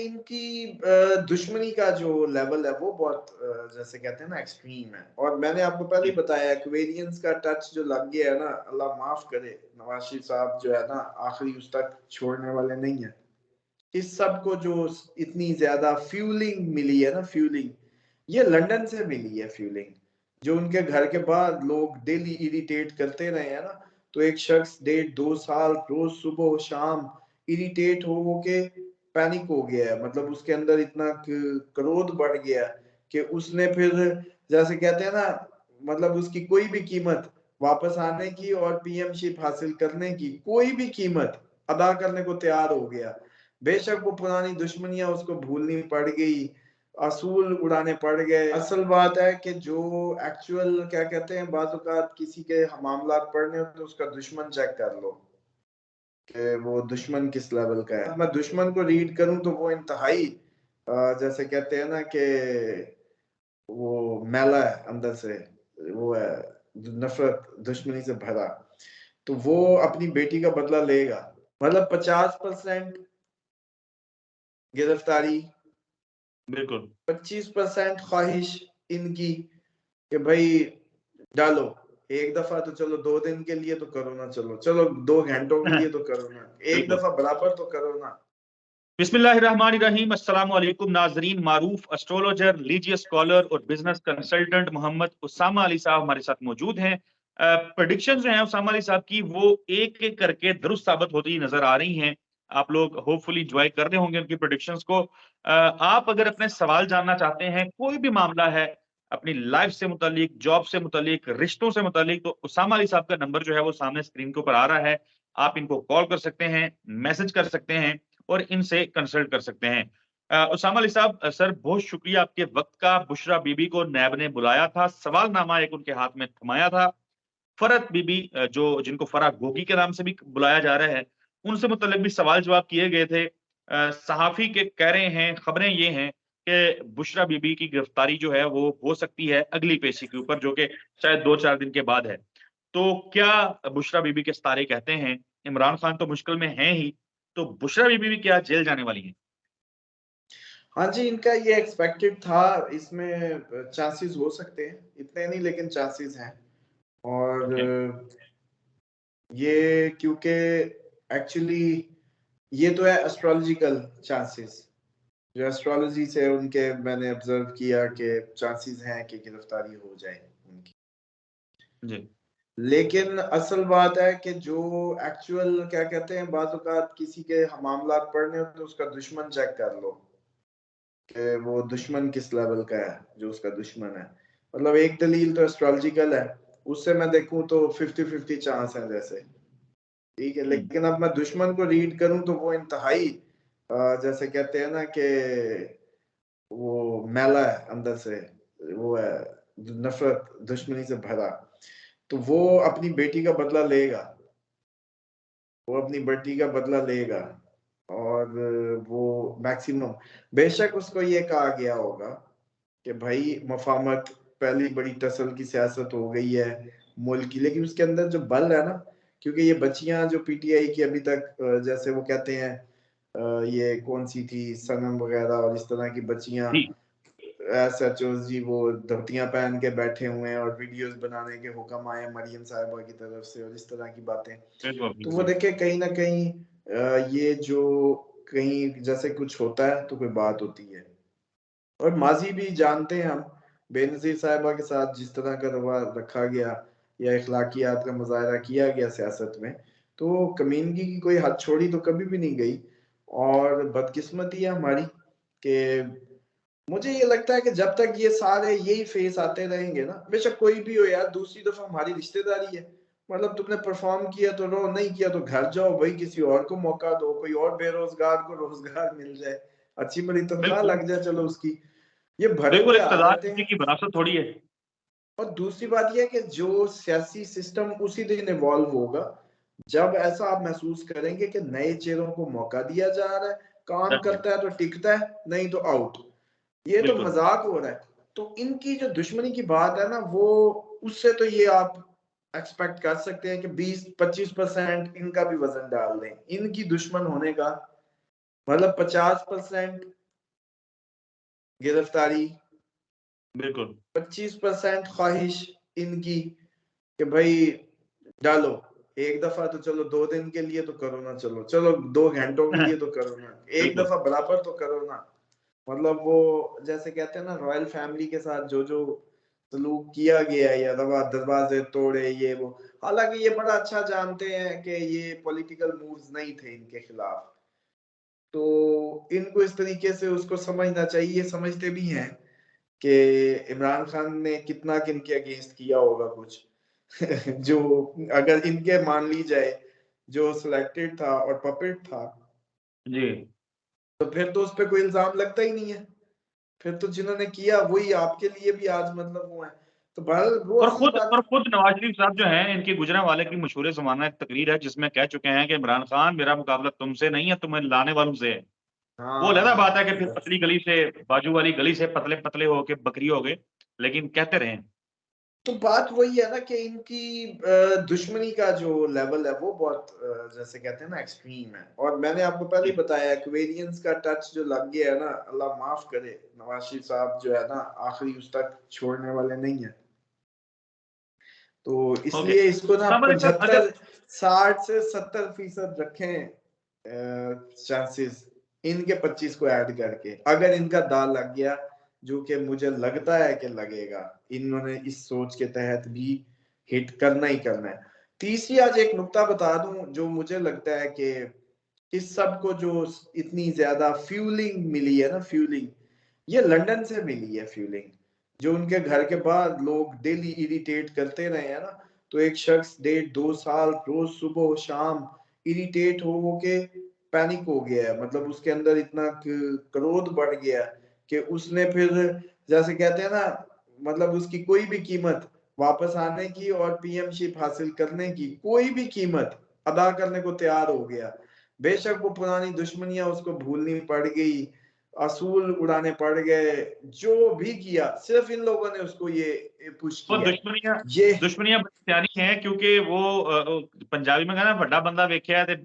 इनकी दुश्मनी का जो लेवल है वो बहुत जैसे कहते हैं ना एक्सट्रीम है। और मैंने आपको पहले ही बताया एक्वेरियंस का टच जो लग गया है ना, अल्लाह माफ करे, नवाज शरीफ साहब जो है ना आखिरी उस तक छोड़ने वाले नहीं है। इस सब को जो इतनी ज्यादा फ्यूलिंग मिली है ना, फ्यूलिंग ये लंदन से मिली है। फ्यूलिंग जो उनके घर के बाद लोग डेली इरिटेट करते रहे हैं ना, तो एक शख्स 1.5-2 साल रोज सुबह शाम इरिटेट हो के पैनिक हो गया है। मतलब उसके अंदर इतना क्रोध बढ़ गया कि उसने फिर जैसे कहते हैं ना, मतलब उसकी कोई भी कीमत वापस आने की और पीएमशिप हासिल करने की कोई भी कीमत अदा करने को तैयार हो गया। बेशक वो पुरानी दुश्मनियां उसको भूलनी पड़ गई, असूल उड़ाने पड़ गए। असल बात है कि जो एक्चुअल क्या कहते हैं, बाज़ औक़ात किसी के मामला पड़ने हो तो उसका दुश्मन चेक कर लो कि वो दुश्मन किस लेवल का है। मैं दुश्मन को रीड करूं तो वो इंतहाई जैसे कहते हैं ना कि वो मैला है अंदर से, वो है नफरत दुश्मनी से भरा। तो वो अपनी बेटी का बदला लेगा। मतलब 50% गिरफ्तारी, बिल्कुल 25% ख्वाहिश इनकी कि भाई डालो एक दफा तो चलो, 2 दिन के लिए तो करो ना, चलो चलो 2 घंटों के लिए तो करो ना, एक बिल्कुल। दफा बराबर तो करो ना। बिस्मिल्लाहिर्रहमानिर्रहीम, अस्सलाम वालेकुम नाजरीन। मारूफ एस्ट्रोलॉजर, रिलीजियस स्कॉलर और बिजनेस कंसल्टेंट मोहम्मद उसामा अली साहब हमारे साथ मौजूद हैं। प्रेडिक्शंस जो हैं उसामा अली साहब की, वो एक एक करके दुरुस्त साबित होती नजर आ रही हैं। आप लोग होपफुली एंजॉय कर रहे होंगे उनकी प्रेडिक्शंस को। आप अगर अपने सवाल जानना चाहते हैं, कोई भी मामला है अपनी लाइफ से मुतालिक, जॉब से मुतालिक, रिश्तों से मुतालिक, तो उसामा अली साहब का नंबर जो है वो सामने स्क्रीन के ऊपर आ रहा है। आप इनको कॉल कर सकते हैं, मैसेज कर सकते हैं और इनसे कंसल्ट कर सकते हैं। उसामा अली साहब, सर बहुत शुक्रिया आपके वक्त का। बुशरा बीबी को नैब ने बुलाया था, सवालनामा एक उनके हाथ में थमाया था। फरत बीबी, जो जिनको फरा गोगी के नाम से भी बुलाया जा रहा है, उनसे मुतल्लिक भी सवाल जवाब किए गए थे। सहाफी के कह रहे हैं, खबरें ये हैं कि बुशरा बीबी की गिरफ्तारी जो है वो हो सकती है अगली पेशी के ऊपर, जो कि शायद 2-4 दिन के बाद है। तो क्या बुशरा बीबी के सितारे कहते हैं इमरान खान तो मुश्किल में हैं ही, तो बुशरा बीबी भी क्या जेल जाने वाली हैं? हाँ जी, इनका ये एक्सपेक्टेड था। इसमें चांसेस हो सकते हैं, इतने नहीं लेकिन चांसेस हैं। और ओके। ये क्योंकि एक्चुअली ये तो है एस्ट्रोलॉजिकल चांसेस, जो एस्ट्रोलॉजी से उनके मैंने ऑब्जर्व किया कि चांसेस हैं कि गिरफ्तारी हो जाए उनकी। जी। लेकिन असल बात है कि जो एक्चुअल क्या कहते हैं, बाज़ औक़ात किसी के मामला पड़ने हो तो उसका दुश्मन चेक कर लो कि वो दुश्मन किस लेवल का है, जो उसका दुश्मन है। मतलब एक दलील तो एस्ट्रोलॉजिकल है, उससे मैं देखूं तो 50-50 चांस है जैसे, ठीक है। हुँ। लेकिन अब मैं दुश्मन को रीड करूं तो वो इंतहाई जैसे कहते हैं ना कि वो मैला है अंदर से, वो है नफरत दुश्मनी से भरा। तो वो अपनी बेटी का बदला लेगा, वो अपनी बेटी का बदला लेगा। और वो मैक्सिमम, बेशक उसको ये कहा गया होगा कि भाई मफाहमत पहली बड़ी टसल की सियासत हो गई है मुल्क की, लेकिन उसके अंदर जो बल है ना, क्योंकि ये बच्चियां जो पीटीआई की अभी तक जैसे वो कहते हैं ये कौन सी थी सनम वगैरह और इस तरह की बच्चियां, जी। एसएचओ जी, वो धोतियां पहन के बैठे हुए हैं और वीडियोस बनाने के हुक्म आए मरियम साहिबा की तरफ से और इस तरह की बातें। बिल्कुल, तो वो बिल्कुल। देखे कहीं ना कहीं ये जो कहीं जैसे कुछ होता है तो कोई बात होती है। और माजी भी जानते हैं हम, बेनज़ीर साहिबा के साथ जिस तरह का रवा रखा गया या इखलाकियात का मुजाहरा किया गया सियासत में, तो कमीनगी की कोई हद छोड़ी तो कभी भी नहीं गई। और बदकिस्मती है हमारी कि मुझे ये लगता है कि जब तक ये सारे यही फेस आते रहेंगे ना, बेशक कोई भी हो यार, दूसरी दफा हमारी रिश्तेदारी है। मतलब तुमने परफॉर्म किया तो रहो, नहीं किया तो घर जाओ भाई, किसी और को मौका दो, कोई और बेरोजगार को रोजगार मिल जाए, अच्छी बड़ी तनख्वाह बिल्कुल, लग जाए, चलो उसकी। ये भरे बिल्कुल हुए इक़्तिदार आ जाते किसी हैं। की विरासत थोड़ी है। और दूसरी बात यह है कि जो सियासी सिस्टम उसी दिन इवॉल्व होगा जब ऐसा आप महसूस करेंगे कि नए चेहरों को मौका दिया जा रहा है, काम एग्ज़ैक्टली, करता है तो टिकता है, नहीं तो आउट। ये तो बिल्कुल। मजाक हो रहा है। तो इनकी जो दुश्मनी की बात है ना, वो उससे तो ये आप एक्सपेक्ट कर सकते हैं कि 20-25% इनका भी वजन डाल दें इनकी दुश्मन होने का। मतलब 50% गिरफ्तारी, बिल्कुल 25% ख्वाहिश इनकी कि भाई डालो एक दफा तो चलो, 2 दिन के लिए तो करो ना, चलो चलो 2 घंटों के लिए तो करो ना, एक बिल्कुल दफा बराबर तो करो ना। मतलब वो जैसे कहते हैं ना, रॉयल फैमिली के साथ जो जो सलूक किया गया है, या दरवाजे तोड़े ये वो, हालांकि ये बड़ा अच्छा जानते हैं कि ये पॉलिटिकल मूव्स नहीं थे इनके खिलाफ, तो इनको इस तरीके से उसको समझना चाहिए, समझते भी हैं कि इमरान खान ने कितना किनके अगेंस्ट किया होगा कुछ जो अगर इनके मान ली जाए जो सिलेक्टेड था और पपेट था, जी। तो फिर तो उस पर कोई इल्जाम लगता ही नहीं है, फिर तो जिन्होंने किया वही आपके लिए भी आज मतलब वो है। तो बहरहाल वो असल बात। और खुद नवाज शरीफ साहब जो हैं, इनकी गुजरांवाले की मशहूर ज़माना एक तकरीर है जिसमें कह चुके हैं कि इमरान खान, मेरा मुकाबला तुमसे नहीं है, तुम्हें लाने वालों से है। वो अलग बात है कि फिर हाँ, पतली गली से, बाजू वाली गली से पतले पतले होके बकरी हो गए, लेकिन कहते रहे। तो बात वही है ना कि इनकी दुश्मनी का जो लेवल है वो बहुत जैसे कहते हैं ना एक्सट्रीम है। और मैंने आपको पहले ही बताया एक्वेरियंस का टच जो लग गया है ना, अल्लाह माफ करे, नवाज शरीफ साहब जो है ना आखिरी उस तक छोड़ने वाले नहीं है। तो ओके, इसलिए इसको ना उसामा अली साहब, अगर 75 से 70% रखें चांसेस, इनके 25 को ऐड करके अगर इनका दाल लग गया, जो कि मुझे लगता है कि लगेगा, इन्होंने इस सोच के तहत भी हिट करना ही करना है। तीसरी आज एक नुक्ता बता दूं जो मुझे लगता है कि इस सब को जो इतनी ज्यादा फ्यूलिंग मिली है ना, फ्यूलिंग ये लंदन से मिली है, फ्यूलिंग जो उनके घर के बाद लोग डेली इरिटेट करते रहे हैं ना, तो एक शख्स 1.5-2 साल रोज सुबह शाम इरिटेट हो के पैनिक हो गया है, मतलब उसके अंदर इतना क्रोध बढ़ गया कि उसने फिर जैसे कहते हैं ना, मतलब उसकी कोई भी कीमत वापस आने की और पीएमशिप हासिल करने की कोई भी कीमत अदा करने को तैयार हो गया। बेशक वो पुरानी दुश्मनियां उसको भूलनी पड़ गई, असूल उड़ाने पड़ गए, जो भी किया सिर्फ इन लोगों ने उसको ये पुश वो किया है। दुश्मनियां ये दुश्मनियां बड़ी हैं, क्योंकि वो पंजाबी में कहना बड़ा बंदा वेख्या है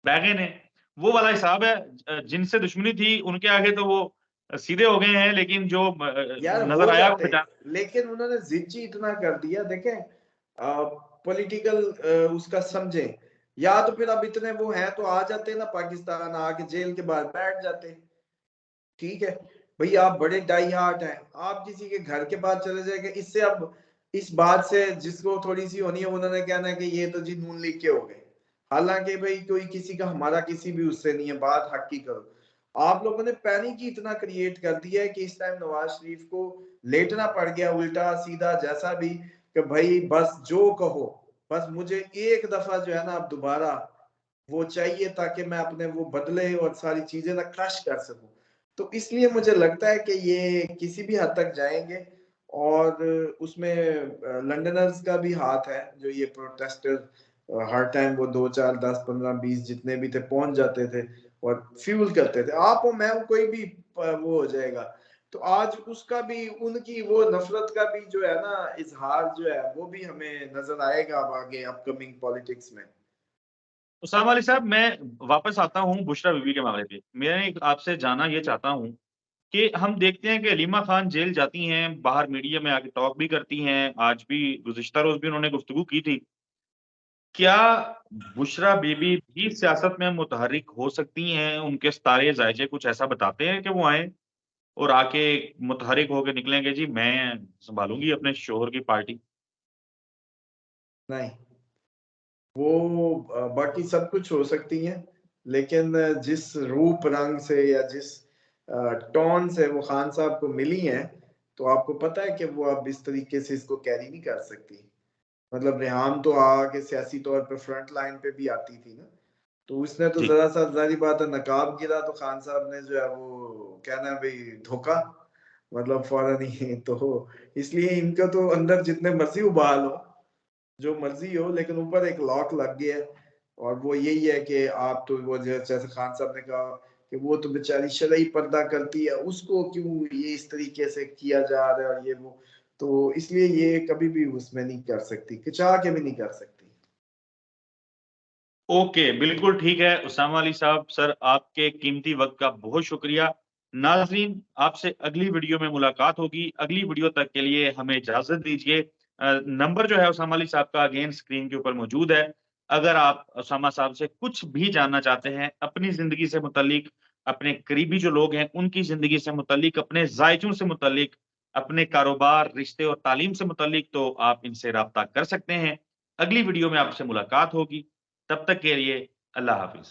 बह गए ने, वो वाला हिसाब है। जिनसे दुश्मनी थी उनके आगे तो वो सीधे हो गए हैं, लेकिन जो यार नजर हो आया वो जाते, पहचान। लेकिन उन्होंने जिद ही इतना कर दिया, देखें पॉलिटिकल उसका समझे, या तो फिर अब इतने वो हैं तो आ जाते ना पाकिस्तान, आके जेल के बाहर बैठ जाते। ठीक है भाई, आप बड़े डाई हार्ट हैं, आप किसी के घर के पास चले जाएंगे, इससे अब इस बात से जिसको थोड़ी सी होनी है उन्होंने कहना है कि ये तो जी नून लीग के हो गए, हालांकि भाई कोई किसी का हमारा किसी भी उससे नहीं है, बात हक की करो। आप लोगों ने पैनिक ही इतना क्रिएट कर दिया है कि इस टाइम नवाज शरीफ को लेटना पड़ गया उल्टा सीधा जैसा भी, कि भाई बस जो कहो, बस मुझे एक दफा जो है ना अब दोबारा वो चाहिए ताकि मैं अपने वो बदले और सारी चीजें ना क्रश कर सकूं। तो इसलिए मुझे लगता है कि ये किसी भी हद तक जाएंगे, और उसमें लंदनर्स का भी हाथ है, जो ये प्रोटेस्टर हर टाइम वो 2 4 10 15 20 जितने भी थे पहुंच जाते थे और फ्यूल करते थे, आप हो मैं हूं कोई भी वो हो जाएगा। तो आज उसका भी, उनकी वो नफरत का भी जो है ना इजहार जो है वो भी हमें नजर आएगा अब आगे अपकमिंग पॉलिटिक्स में। उसामा अली साहब, मैं वापस आता हूँ बुशरा बीबी के मामले पे। मैं आपसे जानना ये चाहता हूँ कि हम देखते हैं कि हलीमा खान जेल जाती हैं, बाहर मीडिया में आके टॉक भी करती हैं, आज भी गुज़िश्ता रोज भी उन्होंने गुफ्तगू की थी। क्या बुशरा बीबी भी सियासत में मुतहर्रिक हो सकती हैं? उनके सितारे ज़ायजे कुछ ऐसा बताते हैं कि वो आएँ और आके मुतहर्रिक होके निकलेंगे, जी मैं सँभालूँगी अपने शोहर की पार्टी? नहीं, वो बाकी सब कुछ हो सकती हैं, लेकिन जिस रूप रंग से या जिस टोन से वो खान साहब को मिली हैं, तो आपको पता है कि वो अब इस तरीके से इसको कैरी नहीं कर सकती। मतलब रेहान तो आके सियासी तौर पे फ्रंट लाइन पे भी आती थी ना, तो उसने तो जी। जरा सा जारी बात है नकाब गिरा तो खान साहब ने जो है वो कहना है भाई धोखा, मतलब फौरन ही तो इसलिए इनका तो अंदर जितने मर्जी उबाल हो, जो मर्जी हो, लेकिन ऊपर एक लॉक लग गया है। और वो यही है कि आप तो वो जैसे खान साहब ने कहा कि वो तो बेचारी शरई पर्दा करती है, उसको क्यों ये इस तरीके से किया जा रहा है और ये वो, तो इसलिए ये कभी भी उसमें नहीं कर सकती, चाह के भी नहीं कर सकती। ओके, बिल्कुल ठीक है उसामा अली साहब। सर आपके कीमती वक्त का बहुत शुक्रिया। नाजरीन, आपसे अगली वीडियो में मुलाकात होगी। अगली वीडियो तक के लिए हमें इजाजत दीजिए। नंबर जो है उसामा अली साहब का अगेन स्क्रीन के ऊपर मौजूद है। अगर आप उसामा साहब से कुछ भी जानना चाहते हैं अपनी जिंदगी से मुतल्लिक, अपने करीबी जो लोग हैं उनकी जिंदगी से मुतल्लिक, अपने जायचों से मुतल्लिक, अपने कारोबार, रिश्ते और तालीम से मुतल्लिक, तो आप इनसे राब्ता कर सकते हैं। अगली वीडियो में आपसे मुलाकात होगी। तब तक के लिए अल्लाह हाफिज।